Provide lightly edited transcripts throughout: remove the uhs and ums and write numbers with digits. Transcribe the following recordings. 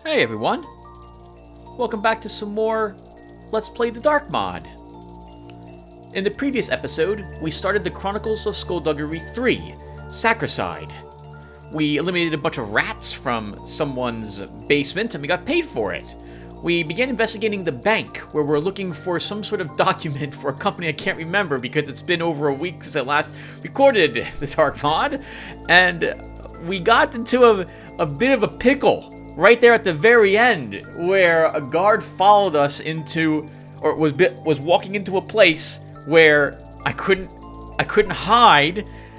Hey everyone, welcome back to some more Let's Play the Dark mod. In the previous episode, we started the Chronicles of Skullduggery 3, Sacricide. We eliminated a bunch of rats from someone's basement and we got paid for it. We began investigating the bank, where we're looking for some sort of document for a company I can't remember because it's been over a week since I last recorded the Dark mod, and we got into a bit of a pickle right there at the very end, where a guard followed us into, or was walking into a place where I couldn't hide,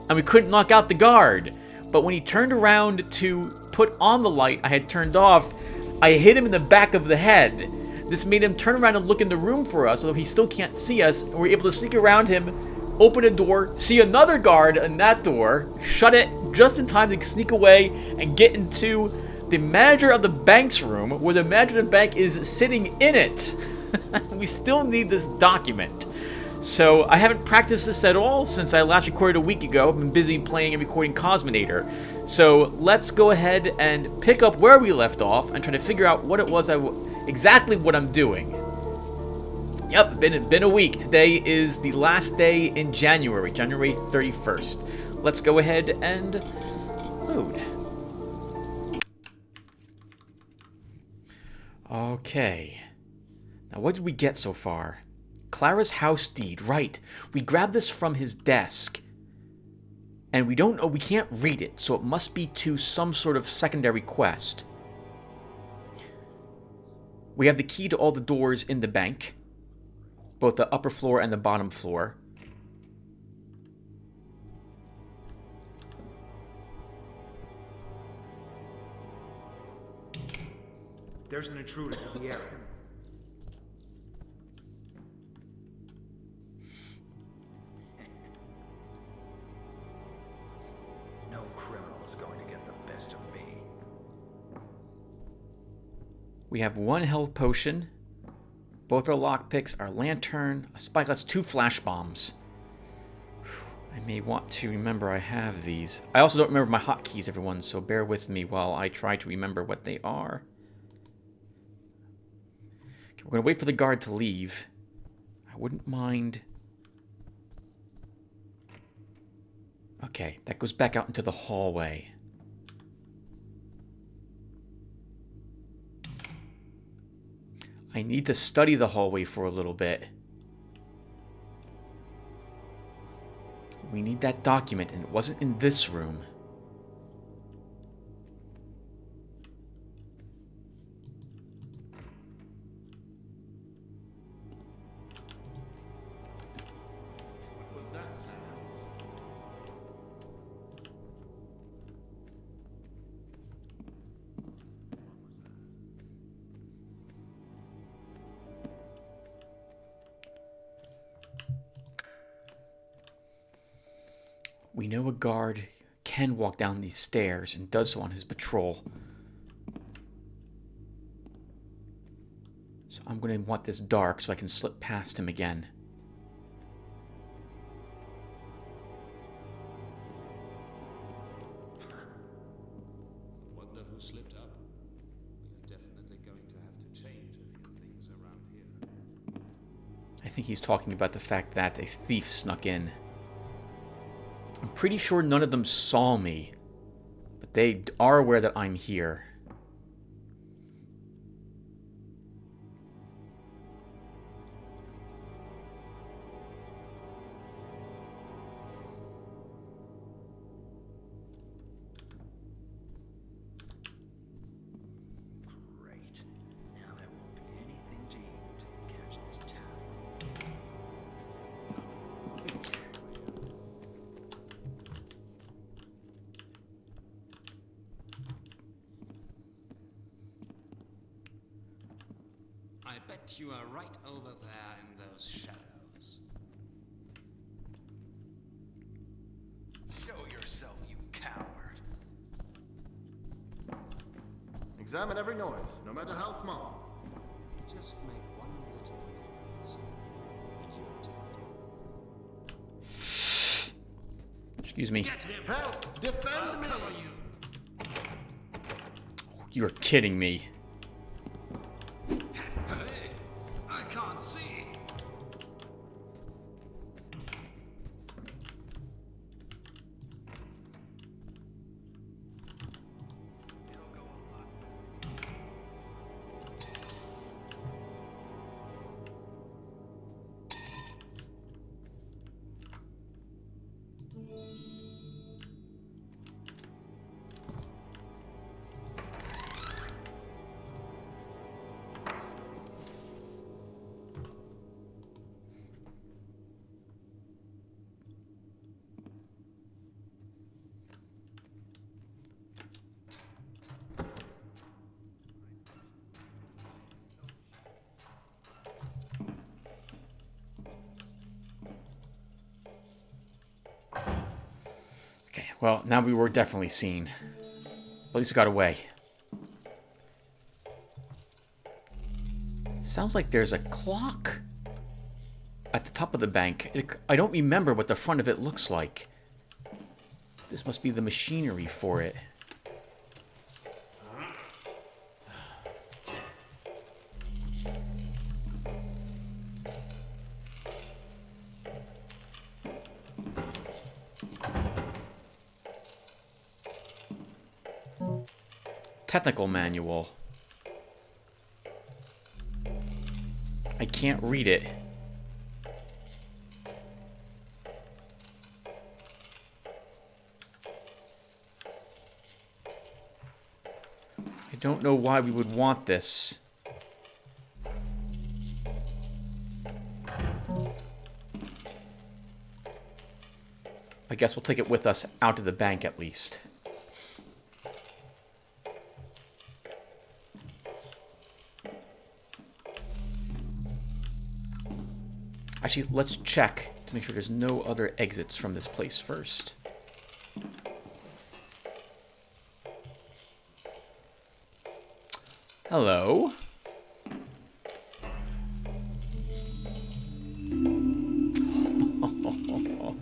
and we couldn't knock out the guard. But when he turned around to put on the light I had turned off, I hit him in the back of the head. This made him turn around and look in the room for us, although he still can't see us, and we're able to sneak around him, open a door, see another guard in that door, shut it just in time to sneak away and get into the manager of the bank's room, where the manager of the bank is sitting in it. We still need this document. So I haven't practiced this at all since I last recorded a week ago. I've been busy playing and recording Cosminator. So let's go ahead and pick up where we left off and try to figure out what it was exactly what I'm doing. Yep, been a week. Today is the last day in January 31st. Let's go ahead and load. Okay. Now what did we get so far? Clara's house deed, right. We grabbed this from his desk. And we don't know, we can't read it, so it must be to some sort of secondary quest. We have the key to all the doors in the bank, both the upper floor and the bottom floor. There's an intruder in the area. No criminal is going to get the best of me. We have one health potion, both our lockpicks, our lantern, a spyglass, 2 flash bombs. I may want to remember I have these. I also don't remember my hotkeys, everyone, so bear with me while I try to remember what they are. Okay, we're going to wait for the guard to leave. I wouldn't mind. Okay, that goes back out into the hallway. I need to study the hallway for a little bit. We need that document, and it wasn't in this room. What was that sound? We know a guard can walk down these stairs and does so on his patrol. So I'm going to want this dark so I can slip past him again. Wonder who slipped up. We are definitely going to have to change a few things around here. I think he's talking about the fact that a thief snuck in. I'm pretty sure none of them saw me, but they are aware that I'm here. Great. Now there won't be anything to eat until we catch this tavern. I bet you are right over there in those shadows. Show yourself, you coward. Examine every noise, no matter how small. Just make one little noise, and you're dead. Excuse me. Get him! Help! Defend I'll me! cover you! You're kidding me. can't see. Okay, well, now we were definitely seen. At least we got away. Sounds like there's a clock at the top of the bank. I don't remember what the front of it looks like. This must be the machinery for it. Technical manual. I can't read it. I don't know why we would want this. I guess we'll take it with us out to the bank at least. Actually, let's check to make sure there's no other exits from this place first. Hello. Oh,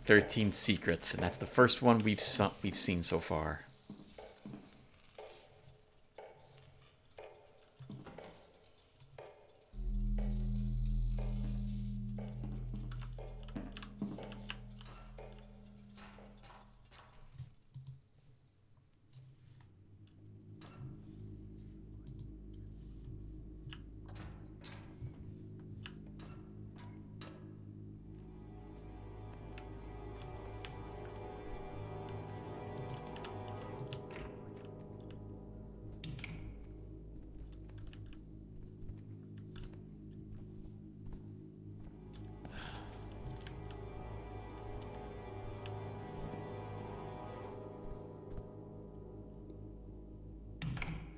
13 secrets, and that's the first one we've seen so far.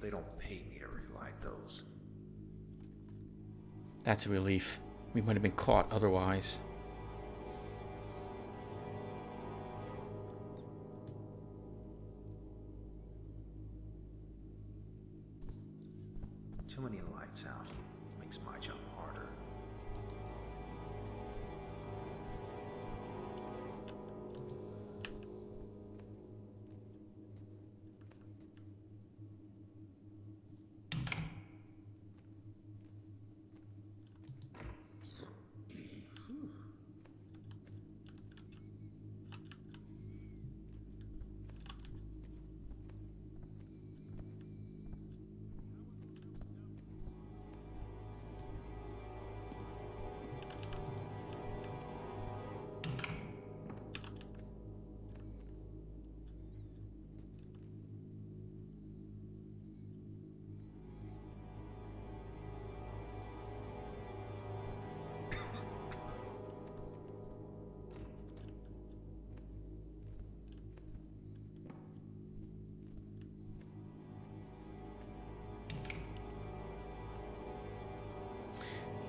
They don't pay me to relight those. That's a relief. We might have been caught otherwise. Too many lights out. Makes my job harder.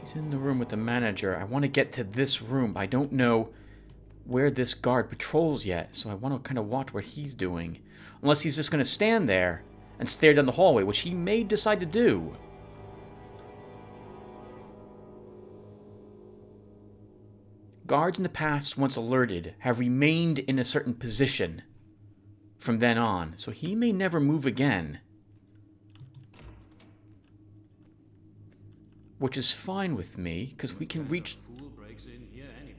He's in the room with the manager. I want to get to this room. I don't know where this guard patrols yet, so I want to kind of watch what he's doing. Unless he's just going to stand there and stare down the hallway, which he may decide to do. Guards in the past, once alerted, have remained in a certain position from then on, so he may never move again. which is fine with me, because we can reach... Fool breaks in here anyway.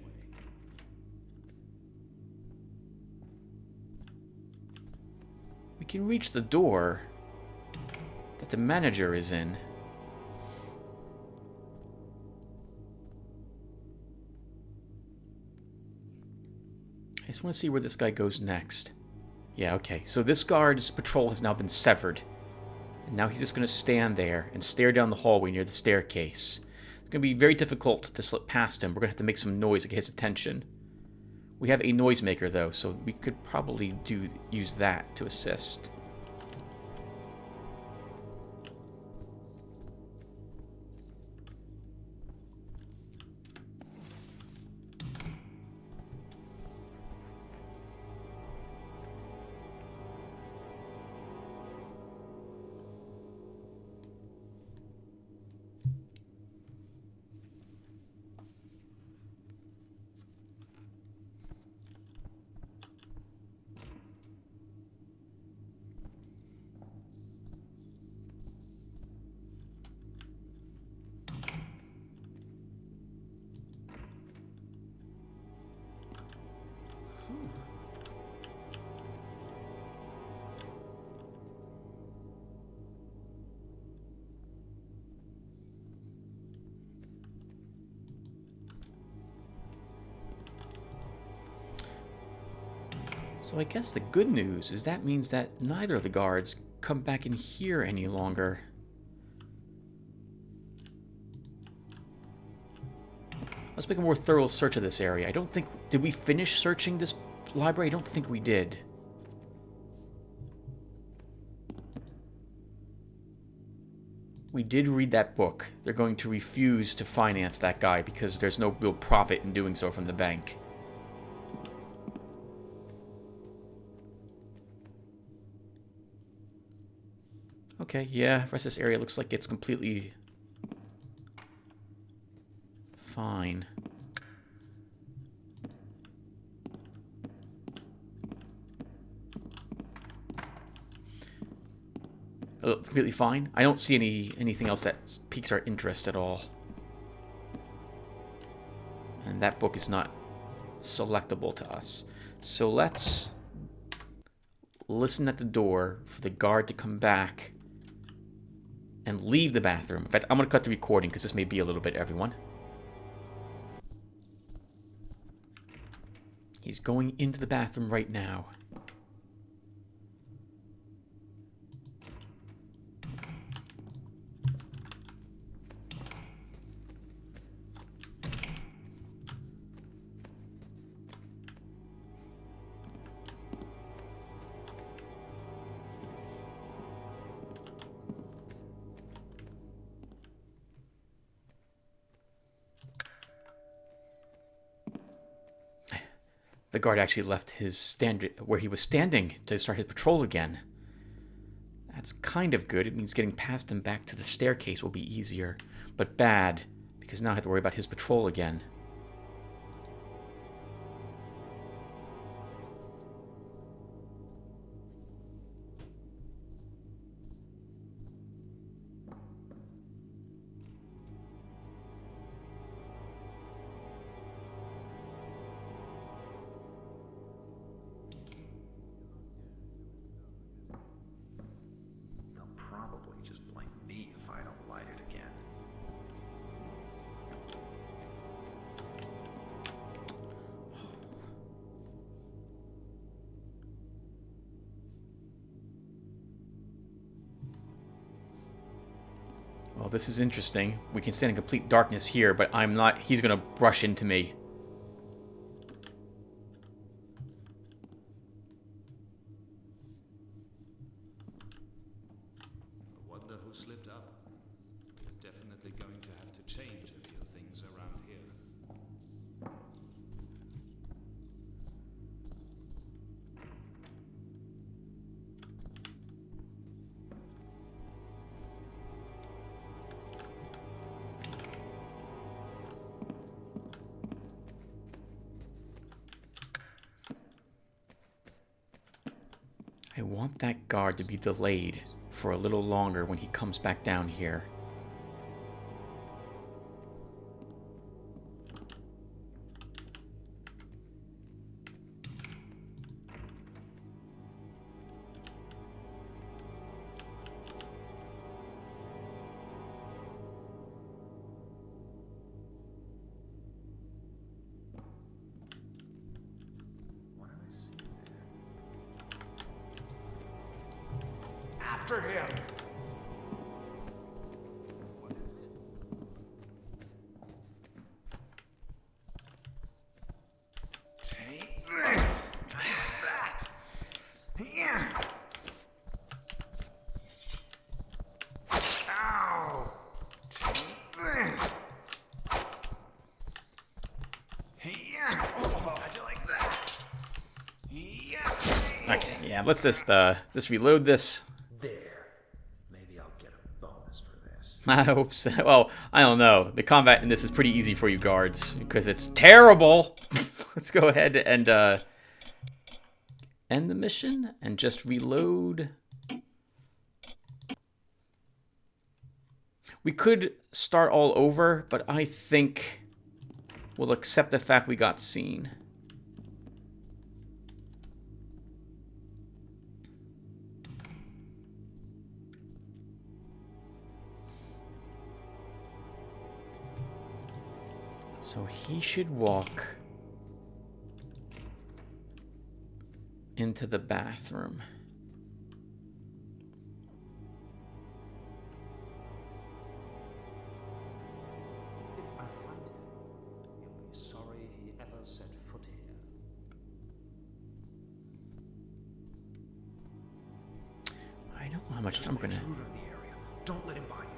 We can reach the door that the manager is in. I just want to see where this guy goes next. Yeah, okay. So this guard's patrol has now been severed. And now he's just going to stand there and stare down the hallway near the staircase. It's going to be very difficult to slip past him. We're going to have to make some noise to get his attention. We have a noisemaker, though, so we could probably use that to assist. So I guess the good news is that means that neither of the guards come back in here any longer. Let's make a more thorough search of this area. I don't think... Did we finish searching this library? I don't think we did. We did read that book. They're going to refuse to finance that guy because there's no real profit in doing so from the bank. Okay, yeah, the rest of this area looks like it's completely fine. Oh, it's completely fine. I don't see anything else that piques our interest at all. And that book is not selectable to us. So let's listen at the door for the guard to come back and leave the bathroom. In fact, I'm going to cut the recording because this may be a little bit, everyone. He's going into the bathroom right now. The guard actually left his stand where he was standing to start his patrol again. That's kind of good. It means getting past him back to the staircase will be easier. But bad, because now I have to worry about his patrol again. Probably just blame me if I don't light it again. Well, this is interesting. We can stand in complete darkness here, but I'm not... He's going to rush into me. Slipped up. We're definitely going to have to change a few things around here. I want that guard to be delayed for a little longer when he comes back down here. After him! Take this! That! Yeah! Ow! Take this! Yeah! How'd you like that? Yes! Okay, yeah, let's just reload this. There. Maybe I'll get a bonus for this. I hope so. Well, I don't know. The combat in this is pretty easy for you guards because it's terrible. Let's go ahead and end the mission and just reload. We could start all over, but I think we'll accept the fact we got seen. So he should walk into the bathroom. If I find him, he'll be sorry he ever set foot here. I don't know how much I'm gonna. Intruder in the area. Don't let him buy you.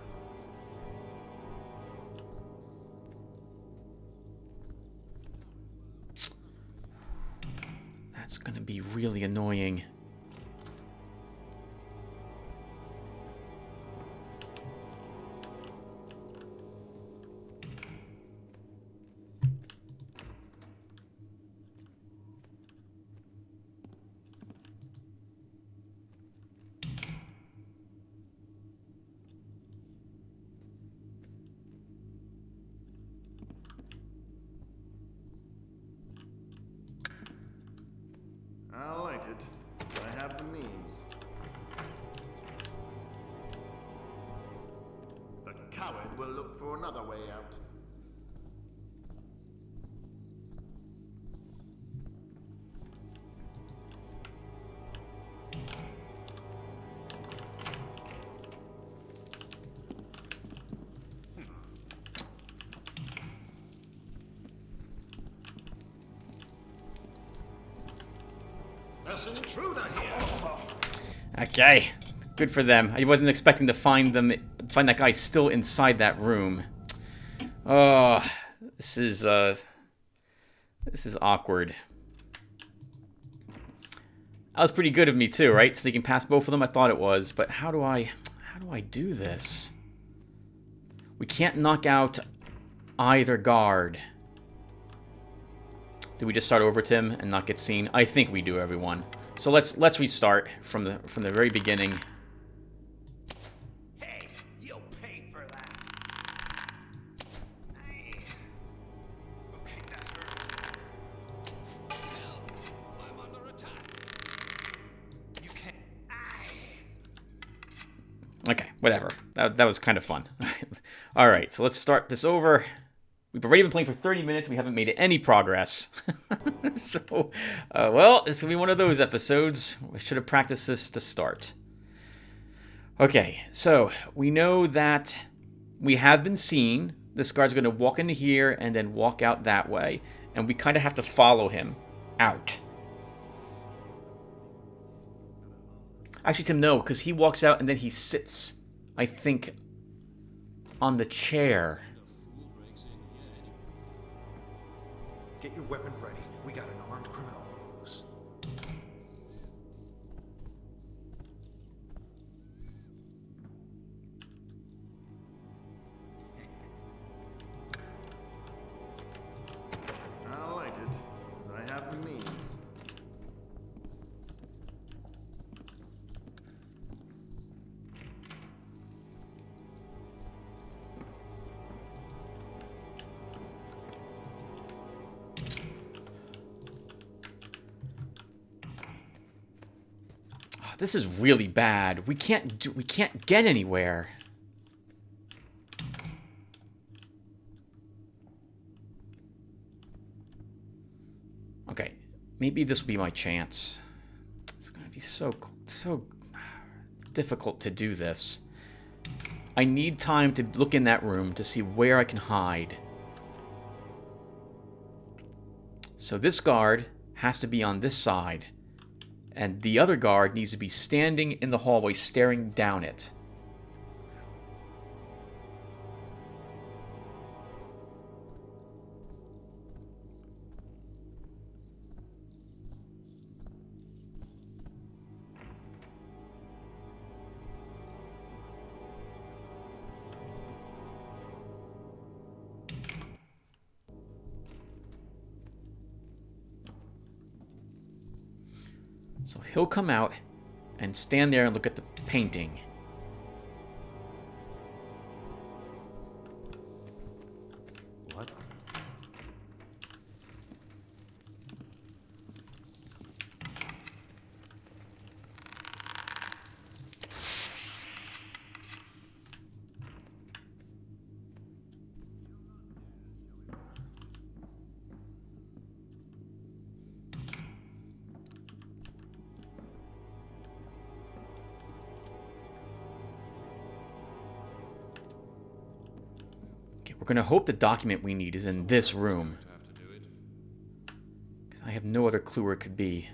That's gonna be really annoying. I'll light it. I have the means. The coward will look for another way out. There's an intruder here. Okay, good for them. I wasn't expecting to find that guy still inside that room. Oh, this is awkward. That was pretty good of me too, right? Sneaking past both of them. I thought it was, but how do I do this? We can't knock out either guard. Do we just start over, Tim, and not get seen? I think we do, everyone. So let's restart from the very beginning. Hey, you'll pay for that. Okay, that hurt. Help! I'm under attack. You can't. Okay, whatever. That was kind of fun. All right, so let's start this over. We've already been playing for 30 minutes. We haven't made any progress. So, well, this will be one of those episodes. I should have practiced this to start. Okay, so we know that we have been seen. This guard's going to walk into here and then walk out that way. And we kind of have to follow him out. Actually, Tim, no, because he walks out and then he sits, I think, on the chair. Get your weapon ready. We got an armed criminal on loose. I'll light it, as I have the means. This is really bad. We can't get anywhere. Okay, maybe this will be my chance. It's gonna be so difficult to do this. I need time to look in that room to see where I can hide. So this guard has to be on this side, and the other guard needs to be standing in the hallway staring down it. So he'll come out and stand there and look at the painting. What? We're going to hope the document we need is in this room. To have to do it. 'Cause I have no other clue where it could be.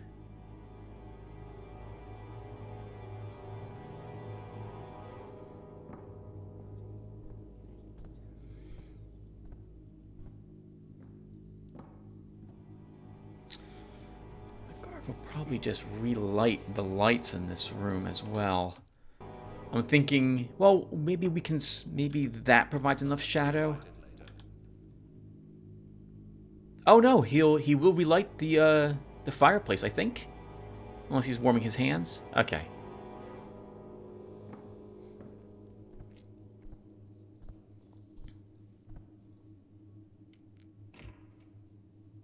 The guard will probably just relight the lights in this room as well. I'm thinking, well, maybe we can, maybe that provides enough shadow. Oh no, he will relight the fireplace, I think. Unless he's warming his hands. Okay.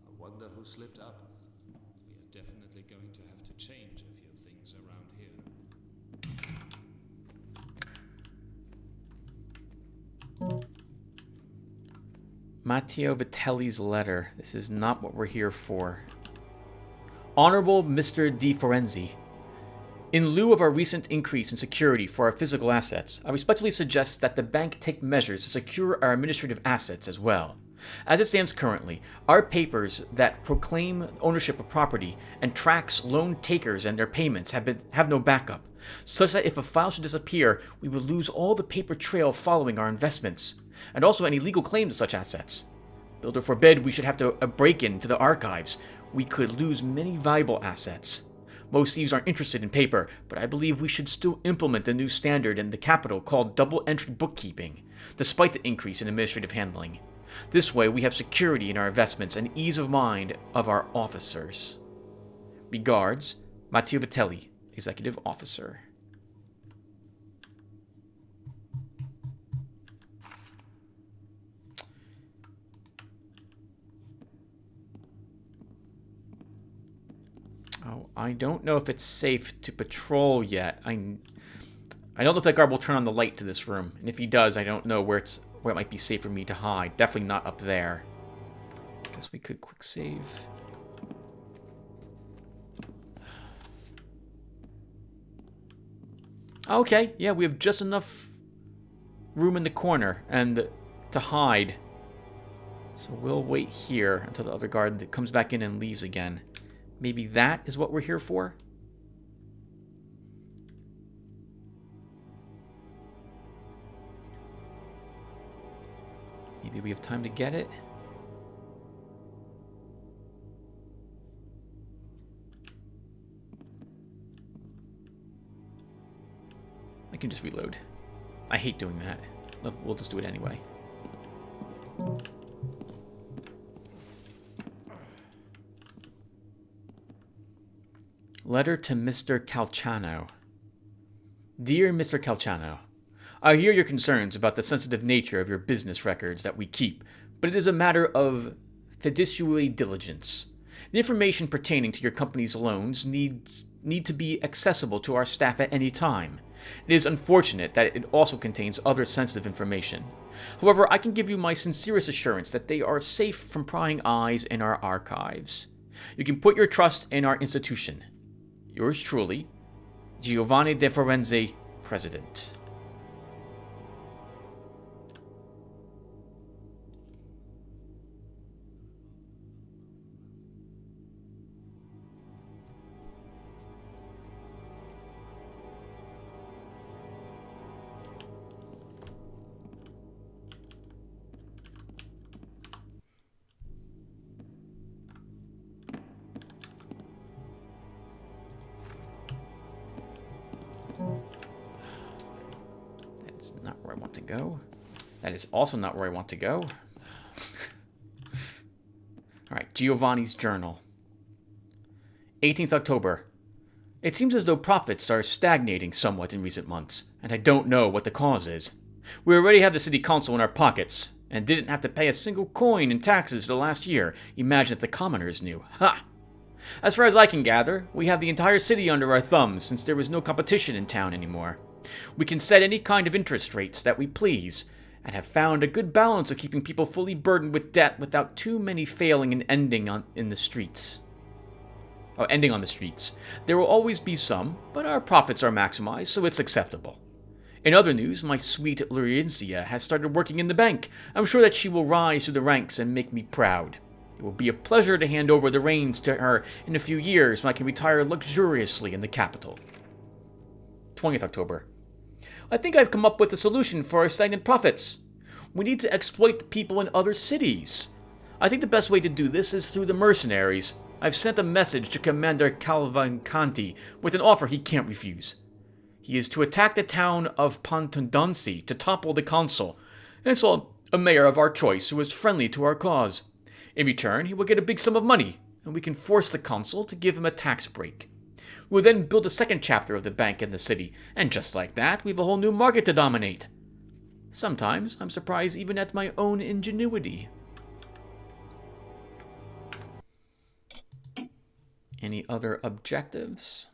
I wonder who slipped up. We are definitely going to have to change a few things around here. Mateo Vitelli's letter. This is not what we're here for. Honorable Mr. Di Forenzi, in lieu of our recent increase in security for our physical assets, I respectfully suggest that the bank take measures to secure our administrative assets as well. As it stands currently, our papers that proclaim ownership of property and tracks loan takers and their payments have no backup, such that if a file should disappear, we will lose all the paper trail following our investments, and also any legal claim to such assets. Builder forbid we should have to break into the archives. We could lose many valuable assets. Most thieves aren't interested in paper, but I believe we should still implement the new standard in the capital called double-entry bookkeeping, despite the increase in administrative handling. This way, we have security in our investments and ease of mind of our officers. Regards, Mateo Vitelli, Executive Officer. Oh, I don't know if it's safe to patrol yet. I don't know if that guard will turn on the light to this room, and if he does, I don't know where it might be safe for me to hide. Definitely not up there. Guess we could quick save. Okay, yeah, we have just enough room in the corner and to hide. So we'll wait here until the other guard comes back in and leaves again. Maybe that is what we're here for? Maybe we have time to get it? I can just reload. I hate doing that. We'll just do it anyway. Letter to Mr. Calciano. Dear Mr. Calciano, I hear your concerns about the sensitive nature of your business records that we keep, but it is a matter of fiduciary diligence. The information pertaining to your company's loans need to be accessible to our staff at any time. It is unfortunate that it also contains other sensitive information. However, I can give you my sincerest assurance that they are safe from prying eyes in our archives. You can put your trust in our institution. Yours truly, Giovanni de Forenzi, president. That's not where I want to go. That is also not where I want to go. Alright, Giovanni's journal. 18th October. It seems as though profits are stagnating somewhat in recent months, and I don't know what the cause is. We already have the city council in our pockets, and didn't have to pay a single coin in taxes for the last year. Imagine if the commoners knew. Ha! As far as I can gather, we have the entire city under our thumbs since there is no competition in town anymore. We can set any kind of interest rates that we please, and have found a good balance of keeping people fully burdened with debt without too many failing and ending on the streets. There will always be some, but our profits are maximized, so it's acceptable. In other news, my sweet Laurencia has started working in the bank. I'm sure that she will rise through the ranks and make me proud. It will be a pleasure to hand over the reins to her in a few years when I can retire luxuriously in the capital. 20th October. I think I've come up with a solution for our stagnant profits. We need to exploit the people in other cities. I think the best way to do this is through the mercenaries. I've sent a message to Commander Calvancanti with an offer he can't refuse. He is to attack the town of Pontondonsi to topple the consul, and install a mayor of our choice who is friendly to our cause. In return, he will get a big sum of money, and we can force the consul to give him a tax break. We will then build a second chapter of the bank in the city, and just like that, we have a whole new market to dominate. Sometimes I'm surprised even at my own ingenuity. Any other objectives?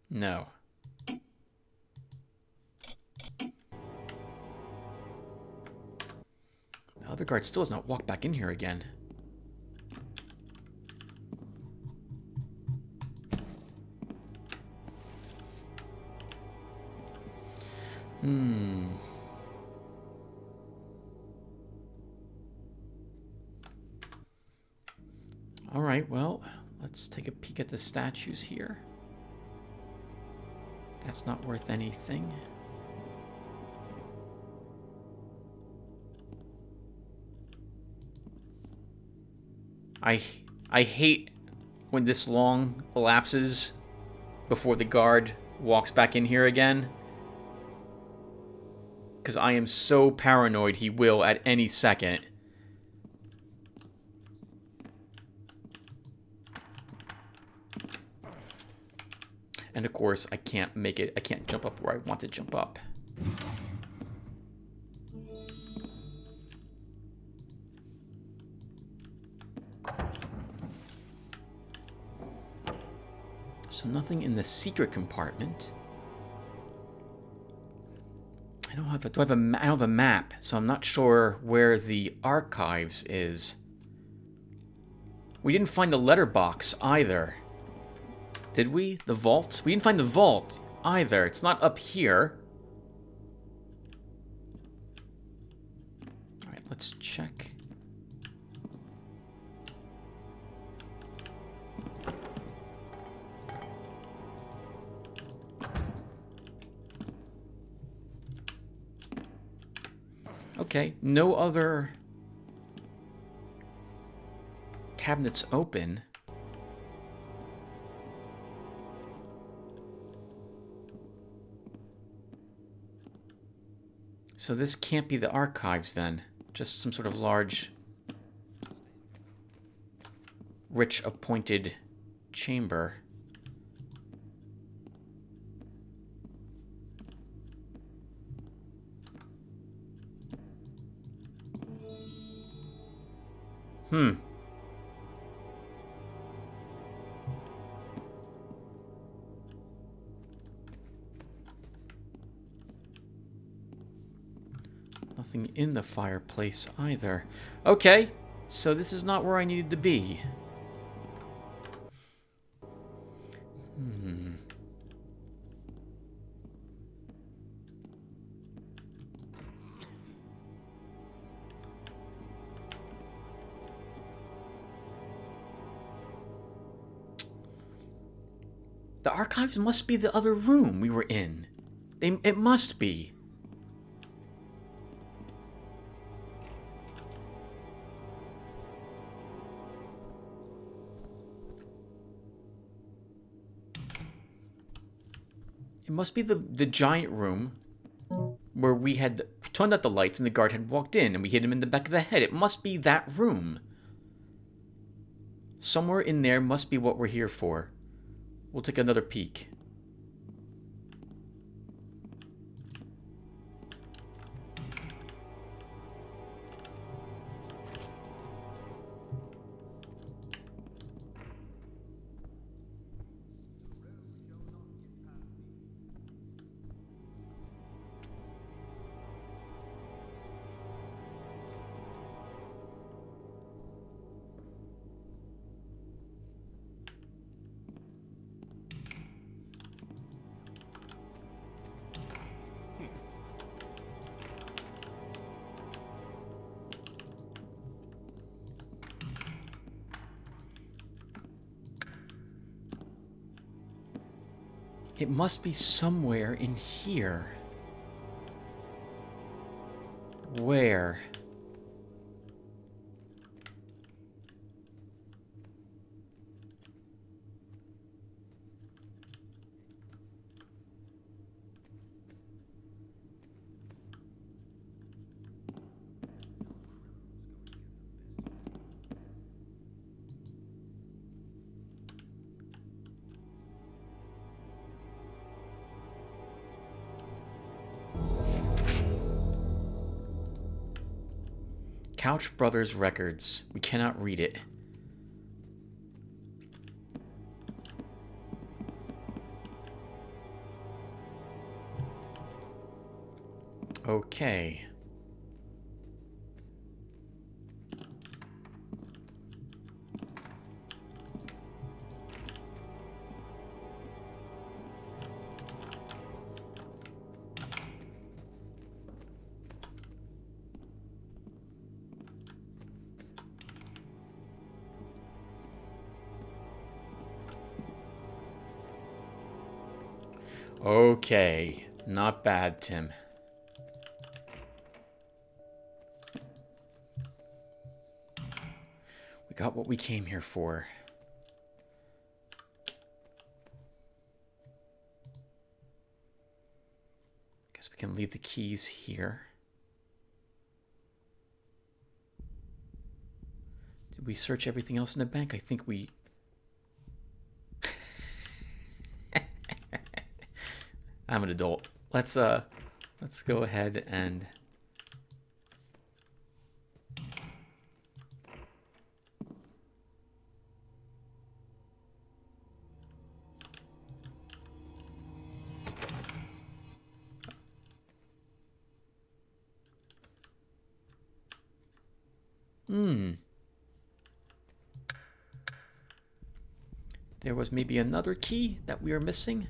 No. The other guard still has not walked back in here again. Alright, well, let's take a peek at the statues here. That's not worth anything. I hate when this long elapses before the guard walks back in here again. Because I am so paranoid he will at any second. And of course, I can't make it. I can't jump up where I want to jump up. So nothing in the secret compartment. I don't have a map, so I'm not sure where the archives is. We didn't find the letterbox either. Did we? The vault? We didn't find the vault either. It's not up here. Alright, let's check. Okay, no other cabinets open. So this can't be the archives then. Just some sort of large, rich appointed chamber. Nothing in the fireplace either. Okay, so this is not where I needed to be. The archives must be the other room we were in. It must be. It must be the giant room where we had turned out the lights and the guard had walked in and we hit him in the back of the head. It must be that room. Somewhere in there must be what we're here for. We'll take another peek. It must be somewhere in here. Where? Couch Brothers Records. We cannot read it. Okay. Okay, not bad, Tim. We got what we came here for. Guess we can leave the keys here. Did we search everything else in the bank? I think we... I'm an adult. Let's go ahead and there was maybe another key that we are missing.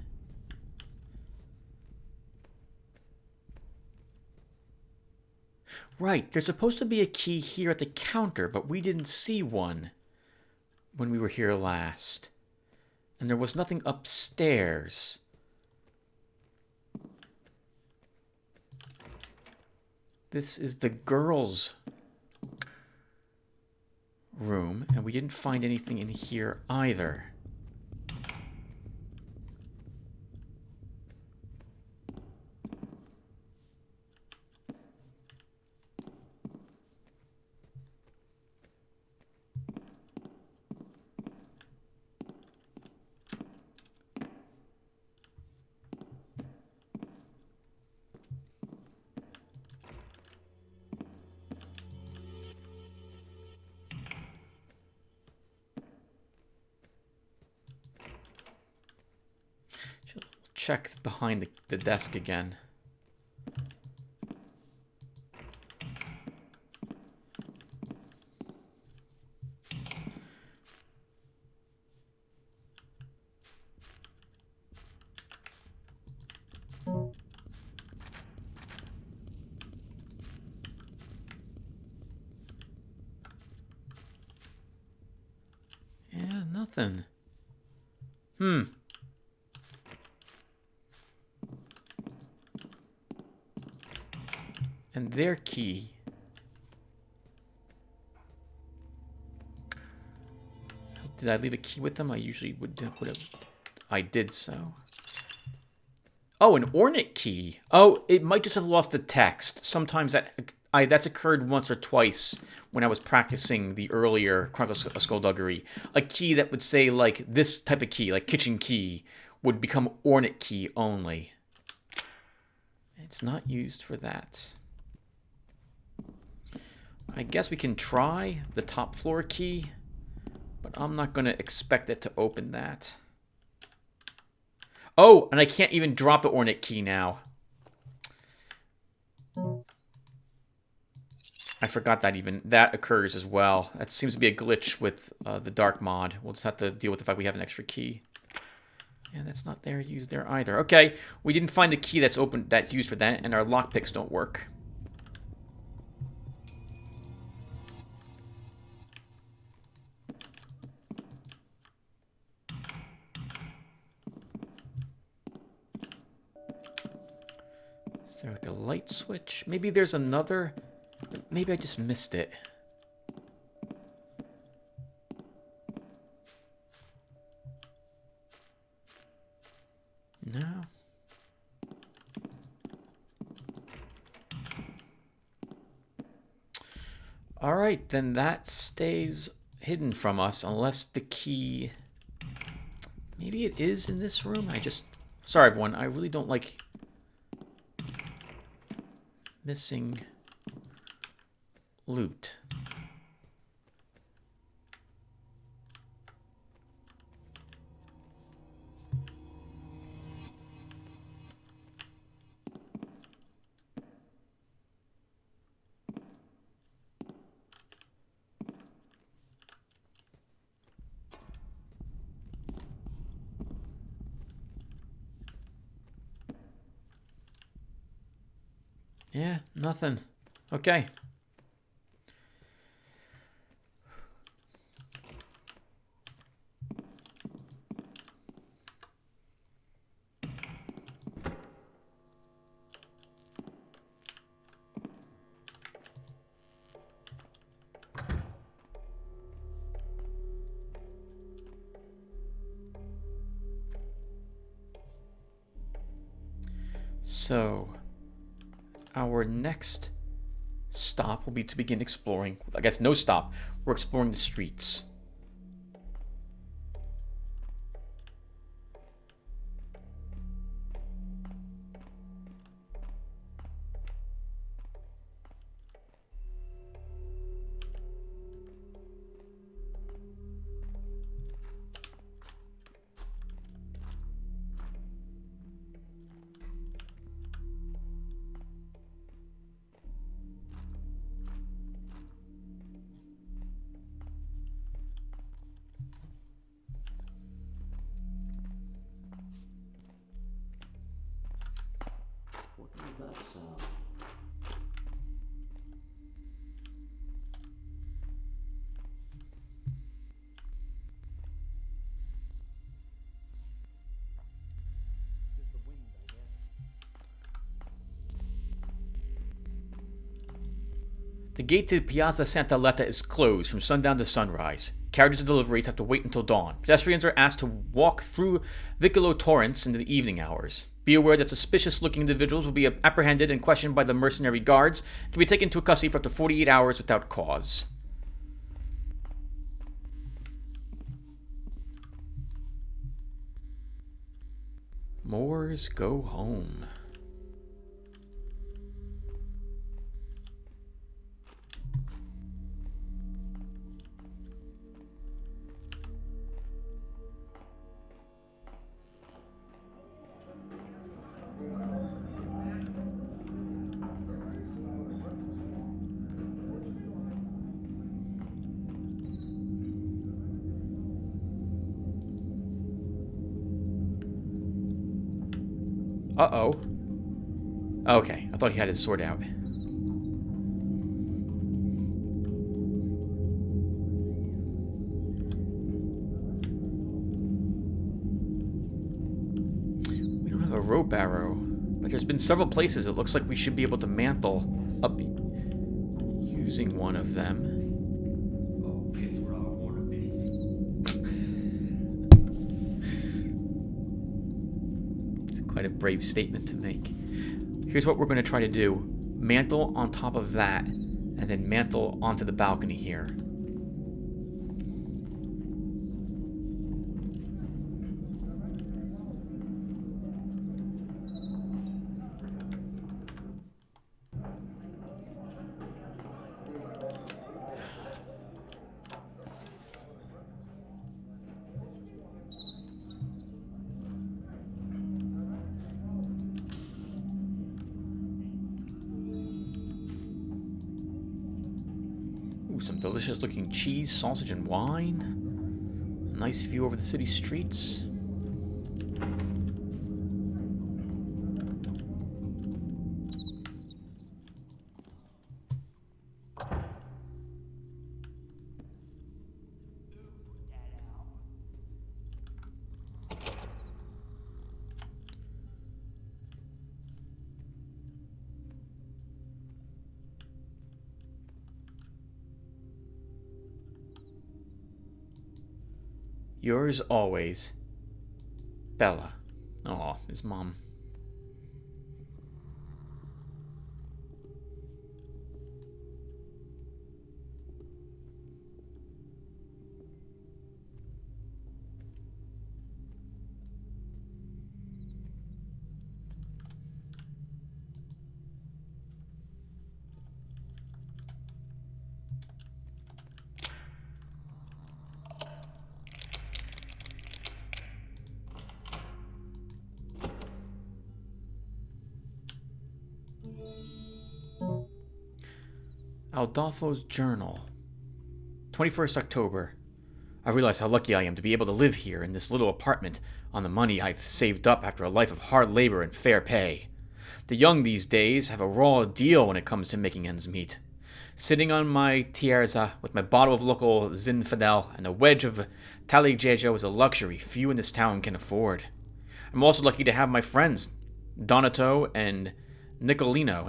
Right, there's supposed to be a key here at the counter, but we didn't see one when we were here last. And there was nothing upstairs. This is the girls' room, and we didn't find anything in here either. Check behind the desk again. nothing. And their key. Did I leave a key with them? I usually would have. I did so. Oh, an Ornate Key. Oh, it might just have lost the text. Sometimes that's occurred once or twice when I was practicing the earlier Chronicles of Skullduggery. A key that would say, like, this type of key, like kitchen key, would become Ornate Key only. It's not used for that. I guess we can try the top floor key, but I'm not going to expect it to open that. Oh, and I can't even drop the Ornate Key now. I forgot that occurs as well. That seems to be a glitch with the Dark mod. We'll just have to deal with the fact we have an extra key. Yeah, that's not used there either. Okay, we didn't find the key that's used for that, and our lockpicks don't work. Is there like a light switch? Maybe there's another. Maybe I just missed it. No. All right, then that stays hidden from us unless the key. Maybe it is in this room. Sorry, everyone. I really don't like missing loot. Yeah, nothing. Okay. So, our next stop will be to begin exploring. I guess no stop. We're exploring the streets. What was that sound? Just the wind, I guess. The gate to Piazza Santa Letta is closed from sundown to sunrise. Carriages and deliveries have to wait until dawn. Pedestrians are asked to walk through Vicolo Torrents into the evening hours. Be aware that suspicious-looking individuals will be apprehended and questioned by the mercenary guards and can be taken to custody for up to 48 hours without cause. Moors go home. Uh-oh. Okay, I thought he had his sword out. barrow. But there's been several places it looks like we should be able to mantle up using one of them. Oh, piss where I wanna piss. It's quite a brave statement to make. Here's what we're going to try to do. Mantle on top of that, and then mantle onto the balcony here. Ooh, some delicious looking cheese, sausage, and wine. Nice view over the city streets. Yours always, Bella. Aw, his mom. Aldolfo's journal. 21st October. I realize how lucky I am to be able to live here in this little apartment on the money I've saved up after a life of hard labor and fair pay. The young these days have a raw deal when it comes to making ends meet. Sitting on my tierza with my bottle of local Zinfandel and a wedge of Taligejo is a luxury few in this town can afford. I'm also lucky to have my friends, Donato and Nicolino,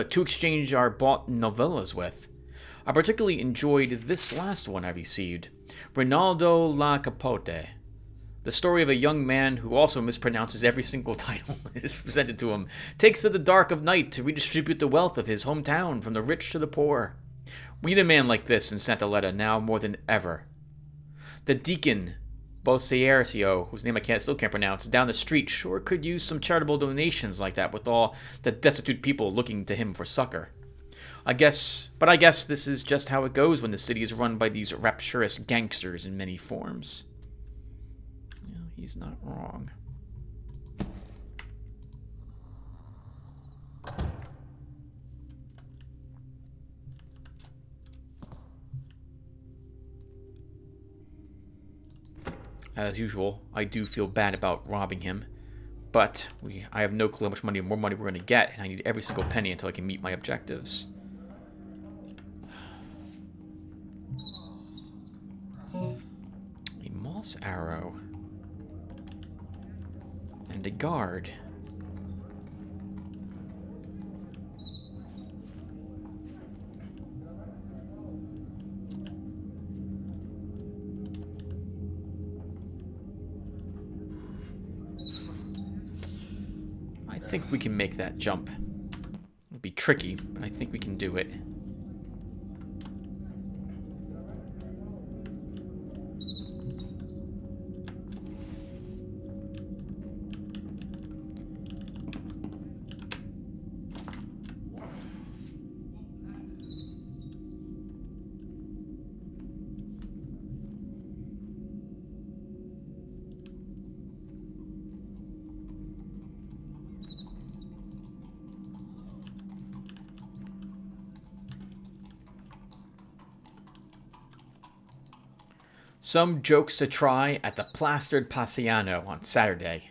to exchange our bought novellas with. I particularly enjoyed this last one I received, Rinaldo La Capote. The story of a young man who also mispronounces every single title that is presented to him, takes to the dark of night to redistribute the wealth of his hometown from the rich to the poor. We need a man like this in Santaletta now more than ever. The deacon, Bosiercio, whose name I still can't pronounce, down the street sure could use some charitable donations like that with all the destitute people looking to him for succor. I guess this is just how it goes when the city is run by these rapturous gangsters in many forms. Well, he's not wrong. As usual, I do feel bad about robbing him, but I have no clue how much more money we're going to get, and I need every single penny until I can meet my objectives. A moss arrow. And a guard. I think we can make that jump. It'll be tricky, but I think we can do it. Some jokes to try at the plastered Passiano on Saturday.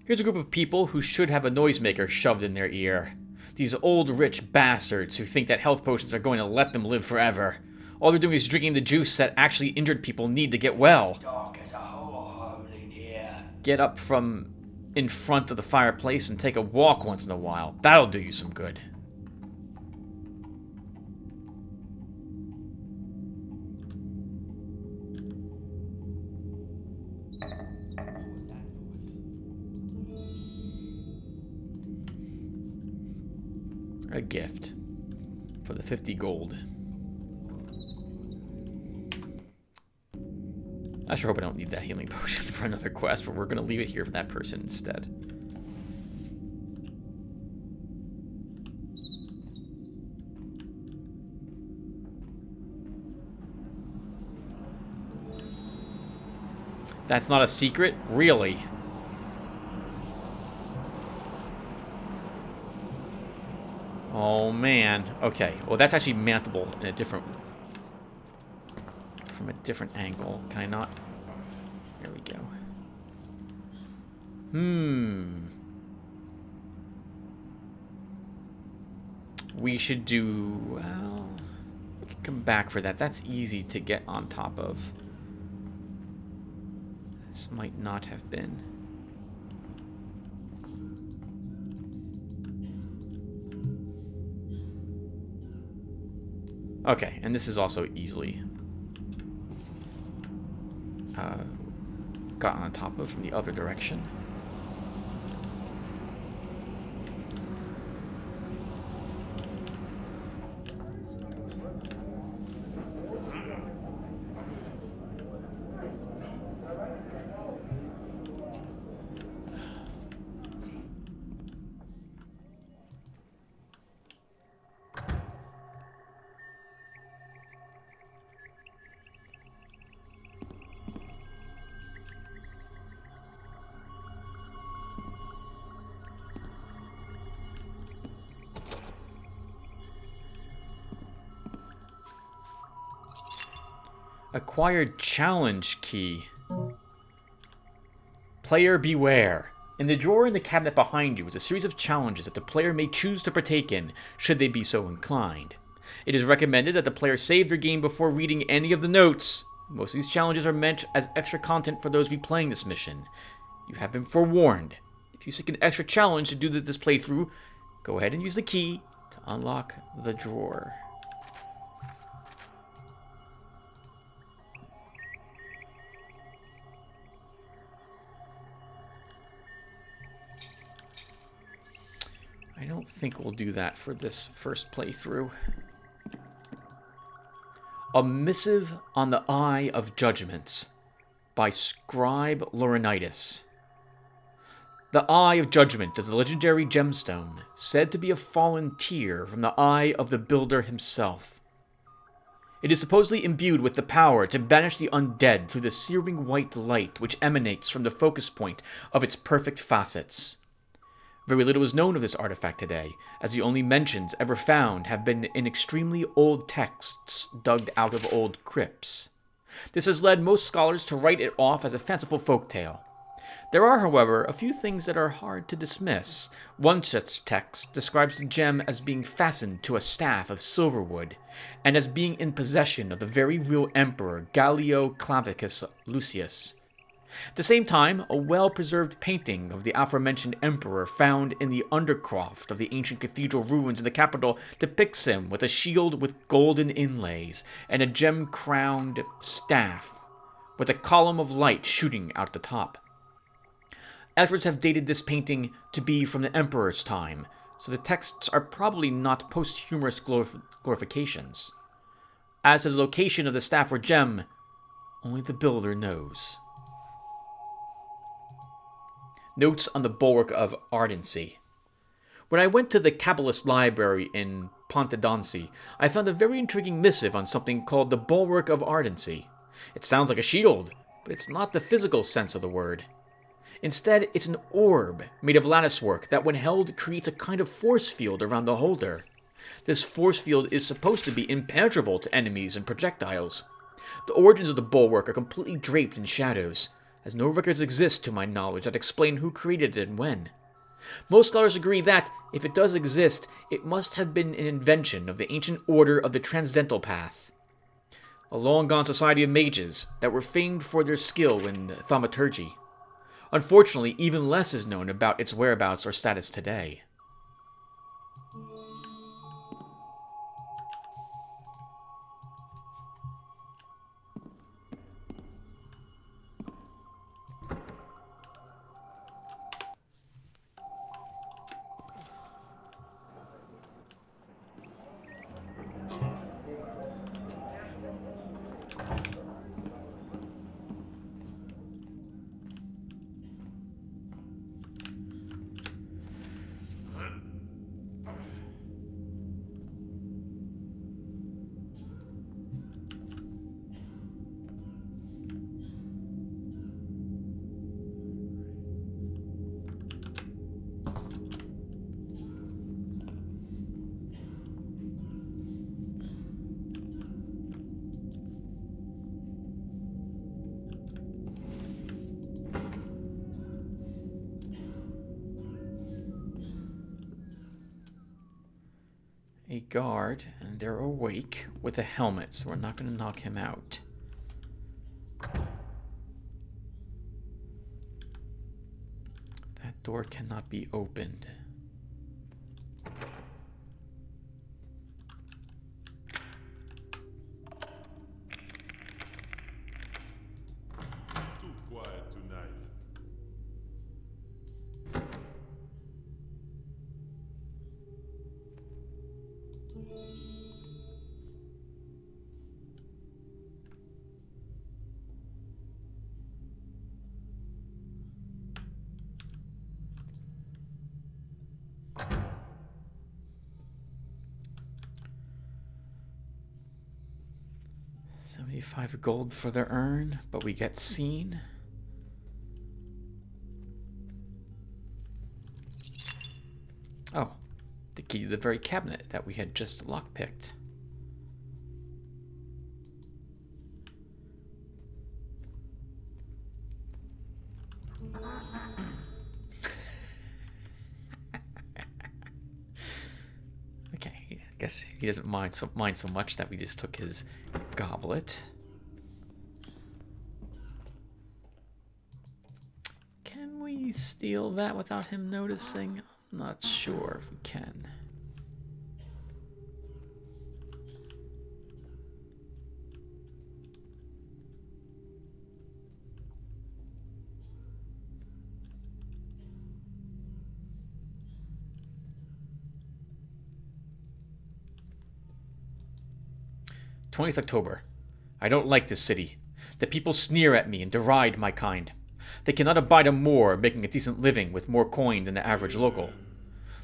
Here's a group of people who should have a noisemaker shoved in their ear. These old rich bastards who think that health potions are going to let them live forever. All they're doing is drinking the juice that actually injured people need to get well. Dark as a hole in here. get up from in front of the fireplace and take a walk once in a while. That'll do you some good. A gift for the 50 gold. I sure hope I don't need that healing potion for another quest, but we're going to leave it here for that person instead. That's not a secret? Really? Oh man. Okay. Well, that's actually mountable in a different... from a different angle. Can I not? There we go. We should do... well... we can come back for that. That's easy to get on top of. This might not have been. Okay, and this is also easily gotten on top of from the other direction. Acquired challenge key. Player beware. In the drawer in the cabinet behind you is a series of challenges that the player may choose to partake in, should they be so inclined. It is recommended that the player save their game before reading any of the notes. Most of these challenges are meant as extra content for those replaying this mission. You have been forewarned. If you seek an extra challenge to do this playthrough, go ahead and use the key to unlock the drawer. I don't think we'll do that for this first playthrough. A Missive on the Eye of Judgments by Scribe Laurinaitis. The Eye of Judgment is a legendary gemstone, said to be a fallen tear from the eye of the builder himself. It is supposedly imbued with the power to banish the undead through the searing white light which emanates from the focus point of its perfect facets. Very little is known of this artifact today, as the only mentions ever found have been in extremely old texts dug out of old crypts. This has led most scholars to write it off as a fanciful folktale. There are, however, a few things that are hard to dismiss. One such text describes the gem as being fastened to a staff of silverwood, and as being in possession of the very real emperor Gallio Clavicus Lucius. At the same time, a well-preserved painting of the aforementioned emperor found in the undercroft of the ancient cathedral ruins in the capital depicts him with a shield with golden inlays and a gem-crowned staff with a column of light shooting out the top. Experts have dated this painting to be from the emperor's time, so the texts are probably not posthumous glorifications. As to the location of the staff or gem, only the builder knows. Notes on the Bulwark of Ardency. When I went to the Kabbalist library in Pontedoncy, I found a very intriguing missive on something called the Bulwark of Ardency. It sounds like a shield, but it's not the physical sense of the word. Instead, it's an orb made of latticework that when held creates a kind of force field around the holder. This force field is supposed to be impenetrable to enemies and projectiles. The origins of the Bulwark are completely draped in shadows, as no records exist to my knowledge that explain who created it and when. Most scholars agree that, if it does exist, it must have been an invention of the ancient order of the Transcendental Path, a long-gone society of mages that were famed for their skill in thaumaturgy. Unfortunately, even less is known about its whereabouts or status today. A guard, and they're awake, with a helmet, so we're not going to knock him out. That door cannot be opened. Too quiet tonight. $75 gold for the urn, but we get seen. Oh, the key to the very cabinet that we had just lockpicked. Okay, I guess he doesn't mind so much that we just took his goblet. Can we steal that without him noticing? I'm not sure if we can. October 20th. I don't like this city. The people sneer at me and deride my kind. They cannot abide a Moor making a decent living with more coin than the average local.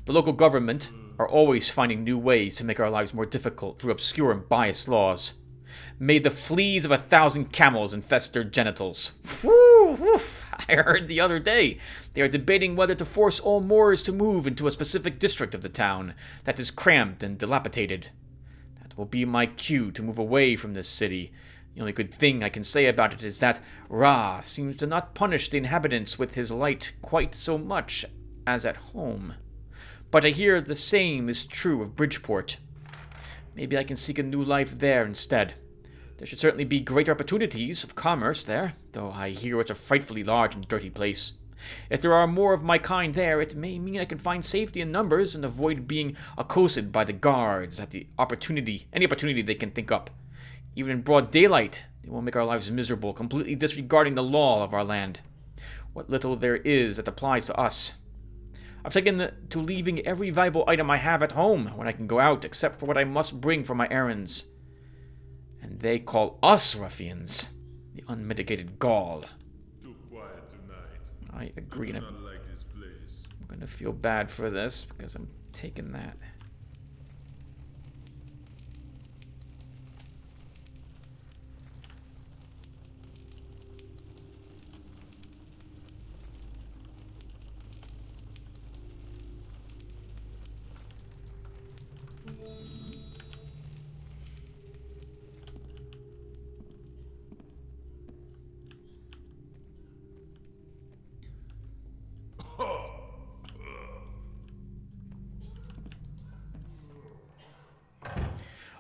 The local government are always finding new ways to make our lives more difficult through obscure and biased laws. May the fleas of 1,000 camels infest their genitals. Woo, woof. I heard the other day they are debating whether to force all Moors to move into a specific district of the town that is cramped and dilapidated. That will be my cue to move away from this city. The only good thing I can say about it is that Ra seems to not punish the inhabitants with his light quite so much as at home. But I hear the same is true of Bridgeport. Maybe I can seek a new life there instead. There should certainly be great opportunities of commerce there, though I hear it's a frightfully large and dirty place. If there are more of my kind there, it may mean I can find safety in numbers and avoid being accosted by the guards at any opportunity they can think up. Even in broad daylight, they will make our lives miserable, completely disregarding the law of our land. What little there is that applies to us. I've taken to leaving every valuable item I have at home when I can go out, except for what I must bring for my errands. And they call us ruffians. The unmitigated gall. Too quiet tonight. I agree. I And do not like this place. I'm going to feel bad for this because I'm taking that.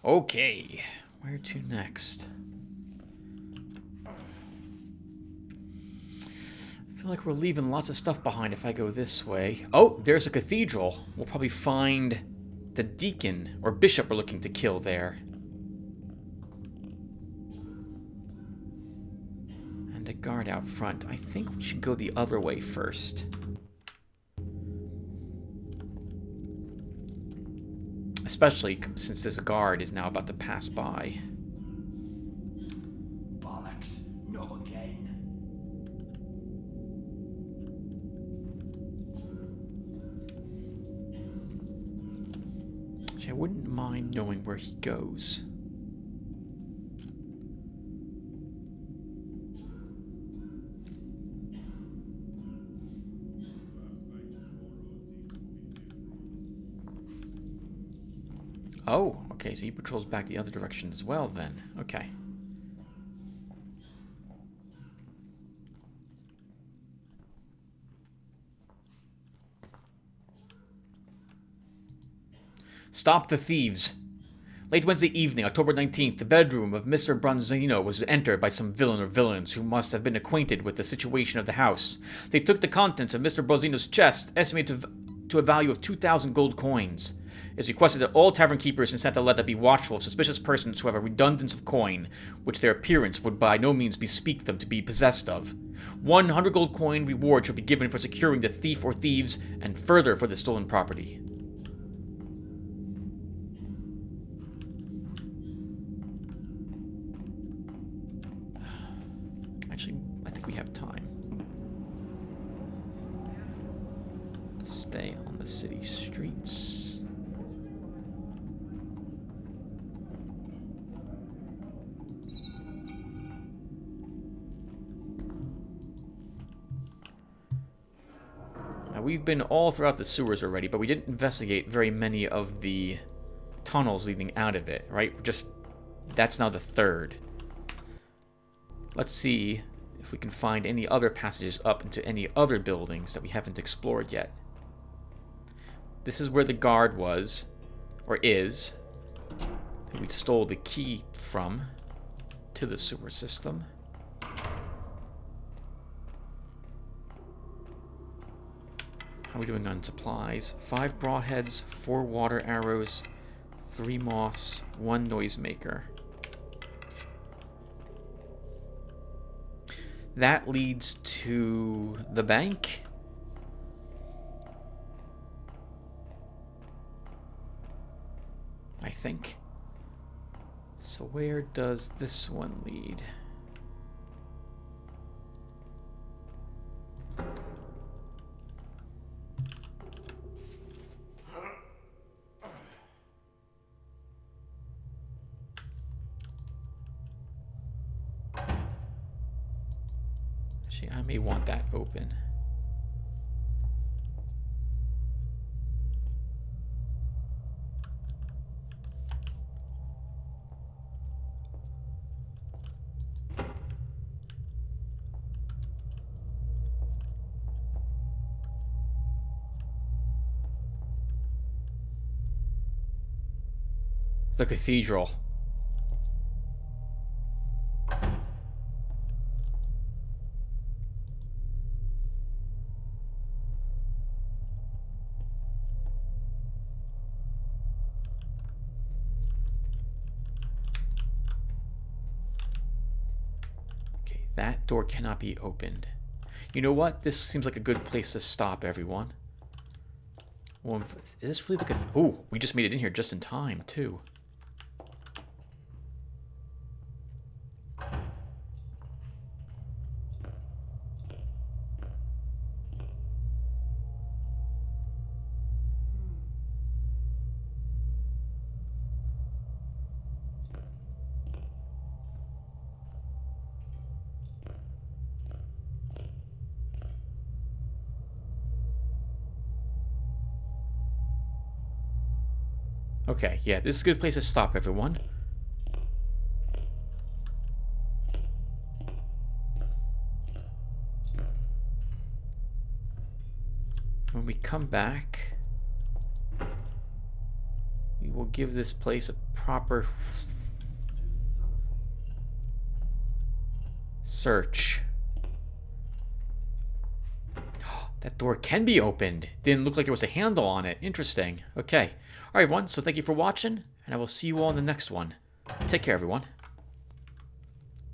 Okay, where to next? feel like we're leaving lots of stuff behind if I go this way. Oh, there's a cathedral. We'll probably find the deacon or bishop we're looking to kill there. And a guard out front. I think we should go the other way first. Especially since this guard is now about to pass by. Bollocks, not again. Actually, I wouldn't mind knowing where he goes. Oh, okay, so he patrols back the other direction as well then. Okay. Stop the thieves. Late Wednesday evening, October 19th, the bedroom of Mr. Bronzino was entered by some villain or villains who must have been acquainted with the situation of the house. They took the contents of Mr. Bronzino's chest, estimated to a value of 2,000 gold coins. It is requested that all tavern keepers in Santa Letta be watchful of suspicious persons who have a redundance of coin, which their appearance would by no means bespeak them to be possessed of. 100 gold coin reward shall be given for securing the thief or thieves, and further for the stolen property. Actually, I think we have time. Stay on the city streets. Now, we've been all throughout the sewers already, but we didn't investigate very many of the tunnels leading out of it, right? That's now the third. Let's see if we can find any other passages up into any other buildings that we haven't explored yet. This is where the guard was, or is, that we stole the key from to the sewer system. How are we doing on supplies? 5 brawheads, 4 water arrows, 3 moss, 1 noisemaker. That leads to the bank. I think. So where does this one lead? Actually, I may want that open. The cathedral. Okay, that door cannot be opened. You know what? This seems like a good place to stop, everyone. Well, is this really the cathedral? Ooh, we just made it in here just in time, too. Okay, yeah, this is a good place to stop, everyone. When we come back, we will give this place a proper search. That door can be opened. Didn't look like there was a handle on it. Interesting. Okay. All right, everyone. So thank you for watching, and I will see you all in the next one. Take care, everyone.